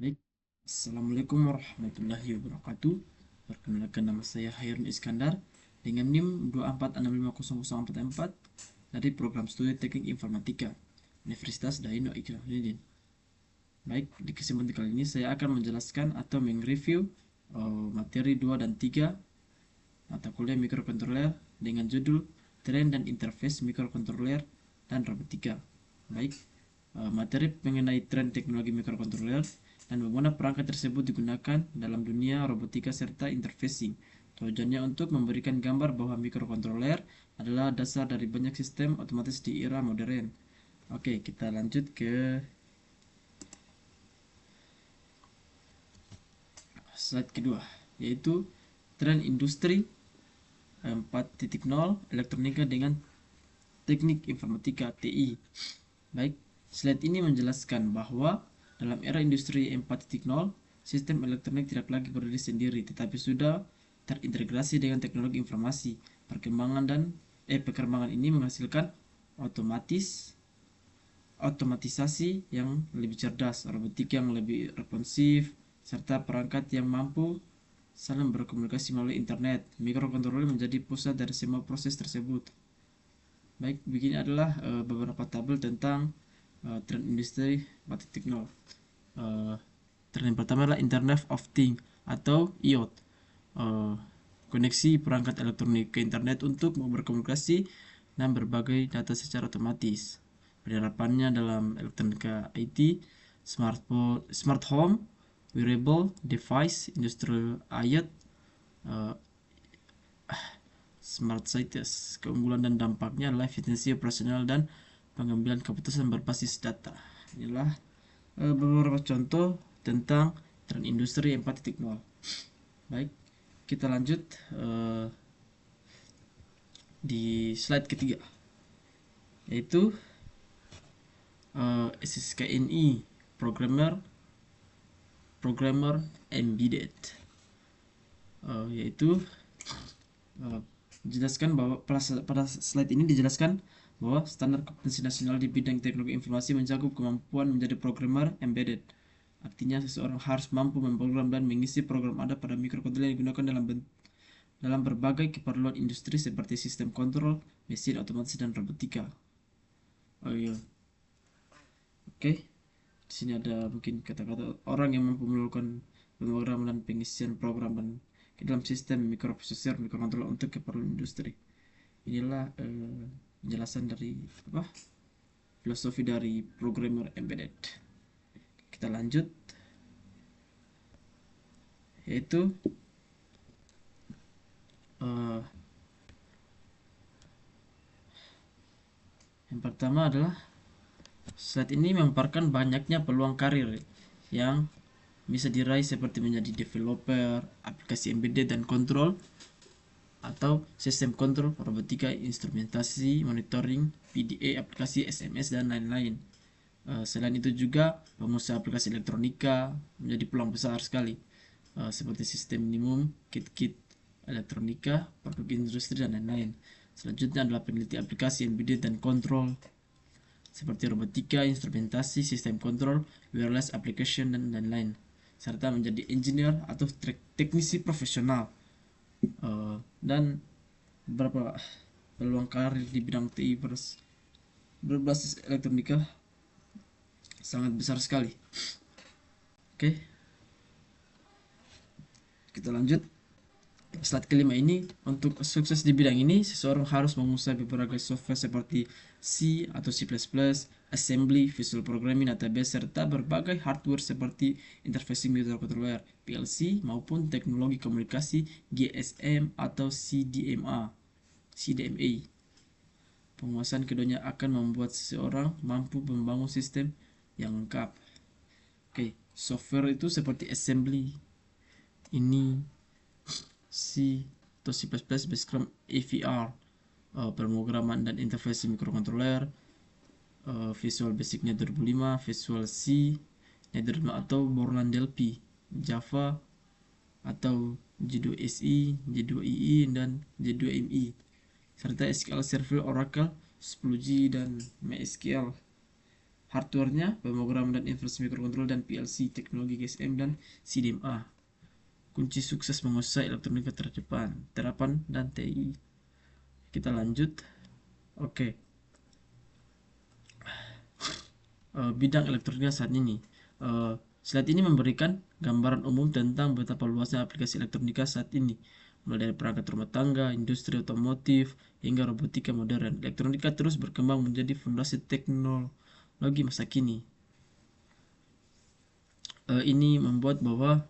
Baik, Assalamualaikum warahmatullahi wabarakatuh. Perkenalkan, nama saya Hairun Iskandar dengan NIM 246500444 dari program studi Teknik Informatika Universitas Daino Ikhlamuddin. Baik, di kesempatan kali ini saya akan menjelaskan atau mengreview materi 2 dan 3 mata kuliah mikrokontroler dengan judul Tren dan Interface Mikrokontroler dan Robotika. Baik, materi mengenai tren teknologi mikrokontroler dan bagaimana perangkat tersebut digunakan dalam dunia robotika serta interfacing. Tujuannya untuk memberikan gambar bahwa mikrokontroler adalah dasar dari banyak sistem otomatis di era modern. Oke, kita lanjut ke slide kedua, yaitu tren industri 4.0 elektronika dengan teknik informatika TI. Baik, slide ini menjelaskan bahwa dalam era industri 4.0, sistem elektronik tidak lagi berdiri sendiri, tetapi sudah terintegrasi dengan teknologi informasi. Perkembangan ini menghasilkan otomatisasi yang lebih cerdas, robotik yang lebih responsif, serta perangkat yang mampu saling berkomunikasi melalui internet. Mikrokontroler menjadi pusat dari semua proses tersebut. Baik, begini adalah beberapa tabel tentang tren industri 4.0. Tren yang pertama adalah Internet of Things atau IoT. Uh, Koneksi perangkat elektronik ke internet untuk berkomunikasi dan berbagai data secara otomatis. Penerapannya dalam elektronika IT, smart home, wearable device, industrial IoT, uh, smart cities. Keunggulan dan dampaknya adalah efisiensi operasional dan pengambilan keputusan berbasis data. Inilah beberapa contoh tentang tren industri 4.0. Baik, kita lanjut di slide ketiga, yaitu SSKNI Programmer Embedded, yaitu dijelaskan bahwa pada slide ini dijelaskan bahwa standar kompetensi nasional di bidang teknologi informasi mencakup kemampuan menjadi programmer embedded. Artinya seseorang harus mampu memprogram dan mengisi program ada pada mikrokontroler yang digunakan dalam berbagai keperluan industri seperti sistem kontrol, mesin otomatis dan robotika. Oh iya. Oke. Di sini ada mungkin kata-kata orang yang mampu melakukan pemrograman dan pengisian program dan ke dalam sistem mikroprosesor mikrokontroler untuk keperluan industri. Inilah penjelasan dari filosofi dari programmer embedded. Kita lanjut, yaitu yang pertama adalah slide ini memaparkan banyaknya peluang karir yang bisa diraih seperti menjadi developer, aplikasi embedded dan kontrol, atau sistem kontrol, robotika, instrumentasi, monitoring, PDA, aplikasi SMS, dan lain-lain. Selain itu juga pengusaha aplikasi elektronika menjadi peluang besar sekali, seperti sistem minimum, kit-kit elektronika, produk industri, dan lain-lain. Selanjutnya adalah peneliti aplikasi embedded dan kontrol, seperti robotika, instrumentasi, sistem kontrol, wireless application, dan lain-lain, serta menjadi engineer atau teknisi profesional. Dan beberapa peluang karir di bidang TI berbasis elektronika sangat besar sekali. Oke, kita lanjut. Slide kelima ini, untuk sukses di bidang ini, seseorang harus menguasai beberapa software seperti C atau C++, assembly, visual programming, database, serta berbagai hardware seperti interfacing microcontroller, PLC, maupun teknologi komunikasi GSM atau CDMA. Penguasaan keduanya akan membuat seseorang mampu membangun sistem yang lengkap. Oke, software itu seperti assembly, ini C atau C++ based AVR, pemrograman dan interface mikrokontroler, Visual Basicnya 2005, Visual C, Netherlands atau Borland Delphi, Java atau J2SE, J2EE, dan J2ME, serta SQL Server Oracle 10G dan MySQL. hardware-nya, pemrograman dan inversi mikrokontroller dan PLC, teknologi GSM dan CDMA. Kunci sukses menguasai elektronika terdepan, terapan dan TI. Kita lanjut. Oke. Bidang elektronika saat ini. Slide ini memberikan gambaran umum tentang betapa luasnya aplikasi elektronika saat ini, mulai dari perangkat rumah tangga, industri otomotif, hingga robotika modern. Elektronika terus berkembang menjadi fondasi teknologi masa kini. Ini membuat bahwa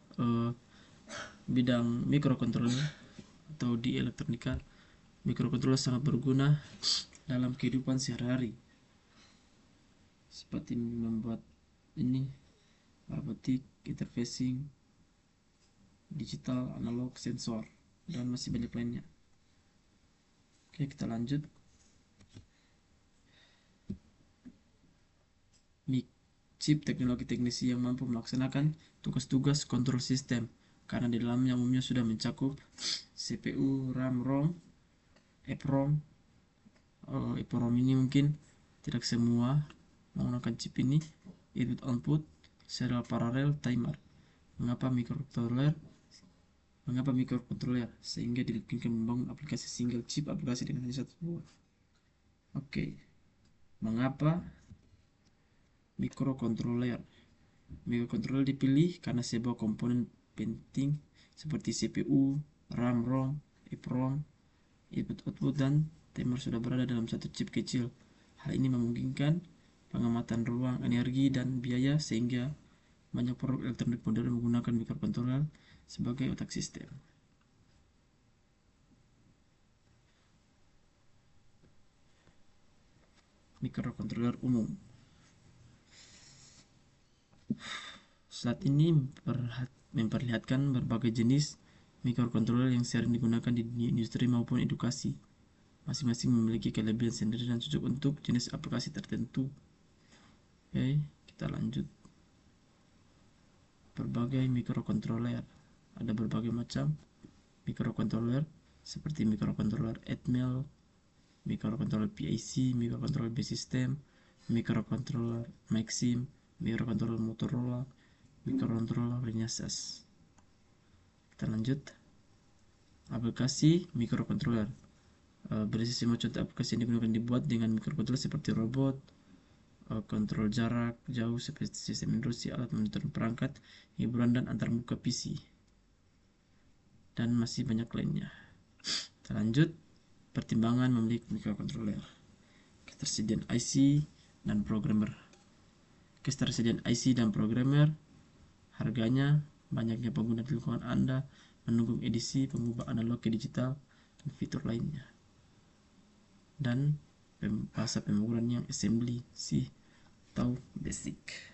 bidang mikrokontroler atau di elektronika, mikrokontroler sangat berguna dalam kehidupan sehari-hari, seperti membuat ini robotik, interfacing, digital, analog, sensor, dan masih banyak lainnya. Oke, kita lanjut. Chip teknologi teknisi yang mampu melaksanakan tugas-tugas kontrol sistem, karena di dalamnya umumnya sudah mencakup CPU, RAM, ROM, EPROM. EPROM ini mungkin tidak semua menggunakan chip ini. Input output, serial paralel, timer. Mengapa mikrokontroler? Sehingga dimungkinkan membangun aplikasi single chip aplikasi dengan hanya satu buah. Oke. Mengapa mikrokontroler? Mikrokontroler dipilih karena sebuah komponen penting seperti CPU, RAM, ROM, EPROM, input output dan timer sudah berada dalam satu chip kecil. Hal ini memungkinkan pengamatan ruang, energi, dan biaya sehingga banyak produk elektronik modern menggunakan mikrokontroler sebagai otak sistem. Mikrokontroler umum. Saat ini memperlihatkan berbagai jenis mikrokontroler yang sering digunakan di dunia industri maupun edukasi. Masing-masing memiliki kelebihan sendiri dan cocok untuk jenis aplikasi tertentu. Oke, kita lanjut. Berbagai mikrokontroler. Ada berbagai macam mikrokontroler seperti mikrokontroler Atmel, mikrokontroler PIC, mikrokontroler base system, mikrokontroler Maxim, mikrokontroler Motorola, mikrokontroler Renesas. Kita lanjut. Aplikasi mikrokontroler. Berisi semua contoh aplikasi yang digunakan dibuat dengan mikrokontroler seperti robot, kontrol jarak jauh seperti sistem industri, alat monitor perangkat, hiburan dan antarmuka PC, dan masih banyak lainnya. Kita lanjut. Pertimbangan memiliki mikrokontroler. Ketersediaan IC dan programmer. Ketersediaan IC dan programmer, harganya, banyaknya pengguna di lingkungan Anda, menunggu edisi, pengubah analog ke digital, dan fitur lainnya. Dan bahasa pemrograman yang assembly, C atau basic.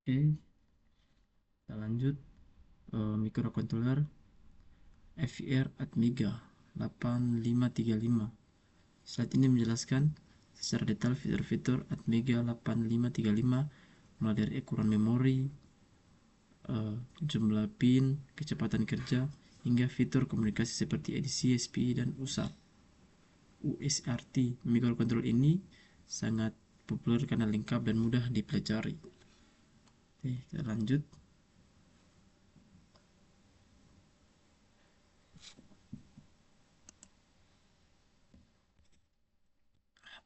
Oke, kita lanjut. Mikrokontroler FIR Atmega 8535. Slide ini menjelaskan secara detail fitur-fitur Atmega 8535, mulai dari ukuran memori, jumlah pin, kecepatan kerja, hingga fitur komunikasi seperti ADC, SPI, dan USRT. Mikrokontroler ini sangat populer karena lengkap dan mudah dipelajari. Oke, kita lanjut.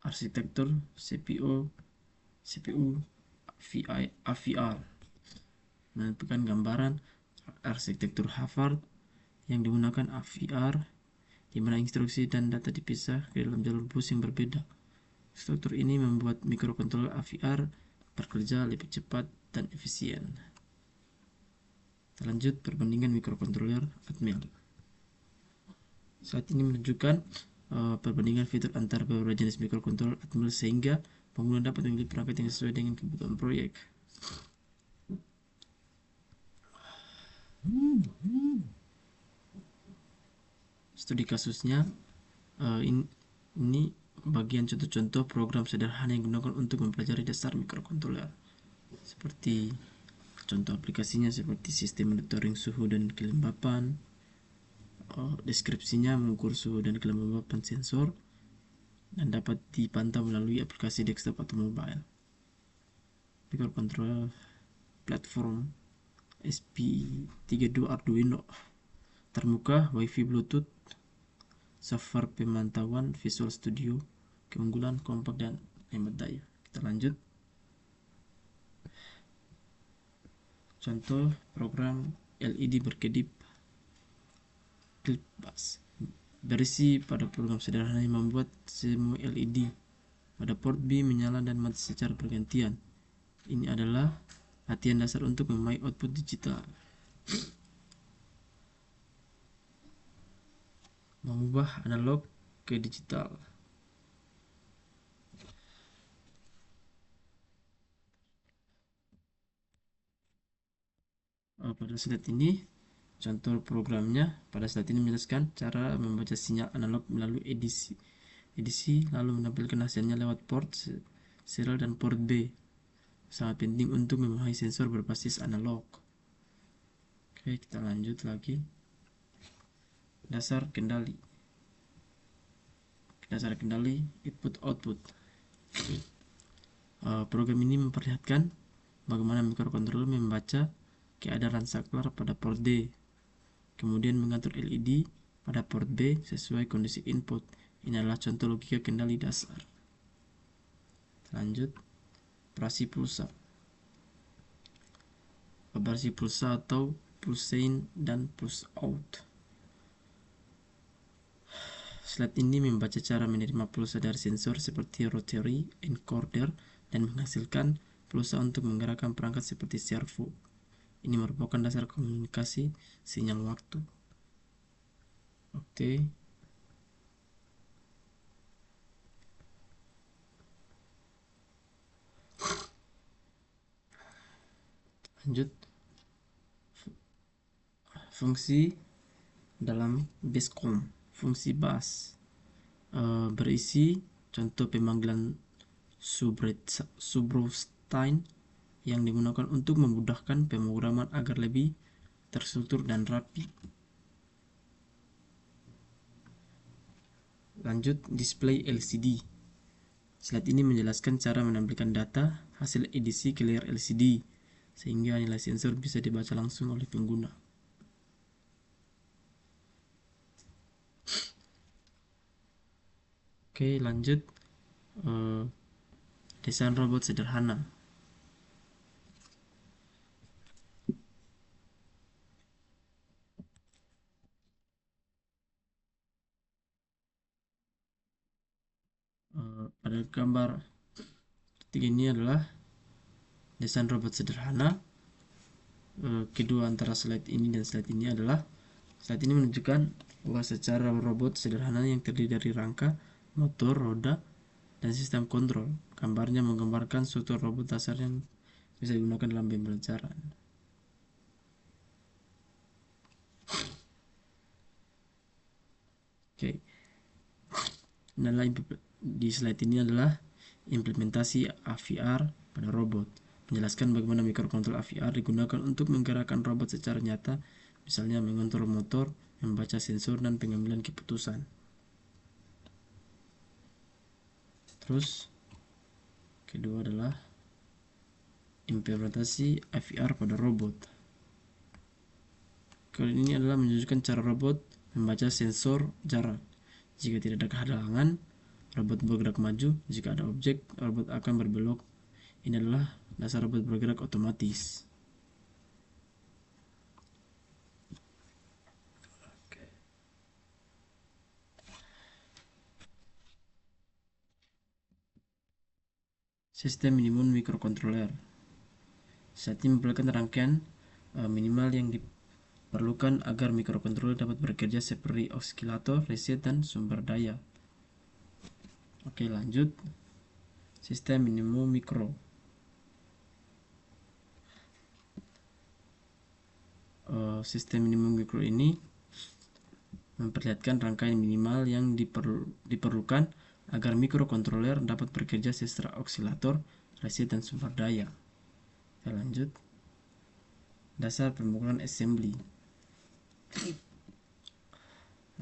Arsitektur CPU AVR menentukan gambaran arsitektur Harvard yang digunakan AVR, di mana instruksi dan data dipisah ke dalam jalur bus yang berbeda. Struktur ini membuat mikrokontroler AVR bekerja lebih cepat dan efisien. Kita lanjut perbandingan mikrokontroler Atmel. Saat ini menunjukkan perbandingan fitur antar beberapa jenis mikrokontroler atmel sehingga pengguna dapat memilih perangkat yang sesuai dengan kebutuhan proyek. Studi kasusnya, ini bagian contoh-contoh program sederhana yang digunakan untuk mempelajari dasar mikrokontroler. Seperti contoh aplikasinya seperti sistem monitoring suhu dan kelembapan. Deskripsinya mengukur suhu dan kelembapan sensor dan dapat dipantau melalui aplikasi desktop atau mobile. Mikrokontroler platform SP32 Arduino, termuka, WiFi, Bluetooth, software pemantauan, Visual Studio, keunggulan, kompak dan hemat daya. Kita lanjut. Contoh program LED berkedip clip bus. Berisi pada program sederhana yang membuat semua LED pada port B menyala dan mati secara bergantian. Ini adalah latihan dasar untuk memahami output digital. Mengubah analog ke digital. Pada slide ini contoh programnya. Pada slide ini menjelaskan cara membaca sinyal analog melalui edisi lalu menampilkan hasilnya lewat port serial dan port B. Sangat penting untuk memahami sensor berbasis analog. Oke, kita lanjut lagi. Dasar kendali input output. Program ini memperlihatkan bagaimana mikrokontroler membaca keadaan saklar pada port D, kemudian mengatur LED pada port B sesuai kondisi input. Ini adalah contoh logika kendali dasar. Lanjut, operasi pulsa. Operasi pulsa atau pulse in dan pulse out. Slide ini membaca cara menerima pulsa dari sensor seperti rotary encoder dan menghasilkan pulsa untuk menggerakkan perangkat seperti servo. Ini merupakan dasar komunikasi sinyal waktu. Oke. Lanjut. Fungsi dalam BASECOM. Fungsi bus berisi contoh pemanggilan subroutine yang digunakan untuk memudahkan pemrograman agar lebih terstruktur dan rapi. Lanjut, display LCD. Slide ini menjelaskan cara menampilkan data hasil edisi ke layar LCD sehingga nilai sensor bisa dibaca langsung oleh pengguna. Oke, lanjut. Desain robot sederhana. Pada gambar ketiga ini adalah desain robot sederhana. Kedua antara slide ini dan slide ini adalah slide ini menunjukkan bahwa secara robot sederhana yang terdiri dari rangka, motor, roda, dan sistem kontrol. Gambarnya menggambarkan suatu robot dasar yang bisa digunakan dalam pembelajaran. Oke. Di slide ini adalah implementasi AVR pada robot. Menjelaskan bagaimana mikrokontroler AVR digunakan untuk menggerakkan robot secara nyata, misalnya mengontrol motor, membaca sensor, dan pengambilan keputusan. Terus, kedua adalah implementasi AVR pada robot. Kali ini adalah menunjukkan cara robot membaca sensor jarak. Jika tidak ada kehalangan, robot bergerak maju. Jika ada objek, robot akan berbelok. Ini adalah dasar robot bergerak otomatis. Sistem minimum mikrokontroler. Saat ini memperlihatkan rangkaian minimal yang diperlukan agar mikrokontroler dapat bekerja seperti osilator, reset, dan sumber daya. Oke, lanjut. Sistem minimum mikro. Sistem minimum mikro ini memperlihatkan rangkaian minimal yang diperlukan agar mikrokontroler dapat bekerja secara osilator, resist, dan sumber daya. Kita lanjut. Dasar pemrograman assembly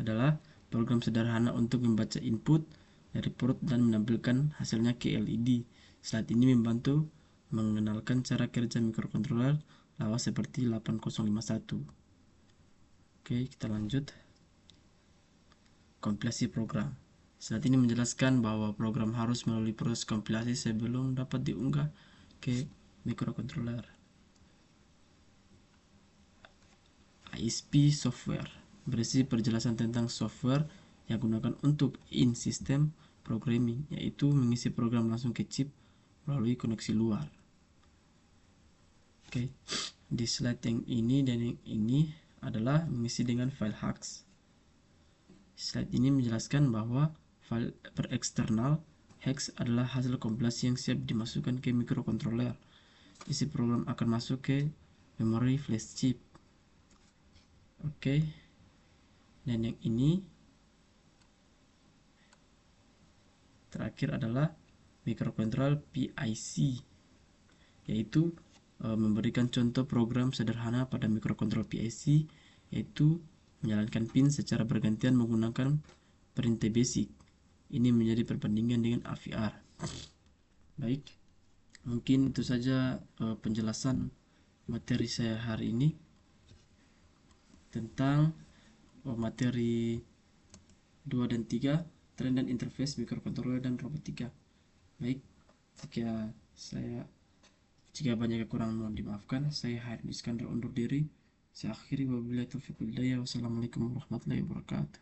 adalah program sederhana untuk membaca input dari port dan menampilkan hasilnya ke LED. Slide ini membantu mengenalkan cara kerja mikrokontroler lawas seperti 8051. Oke, kita lanjut. Kompilasi program. Slide ini menjelaskan bahwa program harus melalui proses kompilasi sebelum dapat diunggah ke mikrokontroler. ISP software berisi penjelasan tentang software yang digunakan untuk in-system programming, yaitu mengisi program langsung ke chip melalui koneksi luar. Oke, di slide yang ini dan yang ini adalah mengisi dengan file hex. Slide ini menjelaskan bahwa file per eksternal hex adalah hasil kompilasi yang siap dimasukkan ke mikrokontroler. Isi program akan masuk ke memori flash chip. Oke, dan yang ini terakhir adalah mikrokontroler PIC, yaitu memberikan contoh program sederhana pada mikrokontroler PIC, yaitu menjalankan pin secara bergantian menggunakan perintah basic. Ini menjadi perbandingan dengan AVR. Baik, mungkin itu saja penjelasan materi saya hari ini tentang materi 2 dan 3, tren dan interface mikrokontroler dan robotika. Baik, jika banyak kekurangan mohon dimaafkan. Saya Hairul Iskandar undur diri. Saya akhiri, wabillahi taufiq wal hidayah. Wassalamualaikum warahmatullahi wabarakatuh.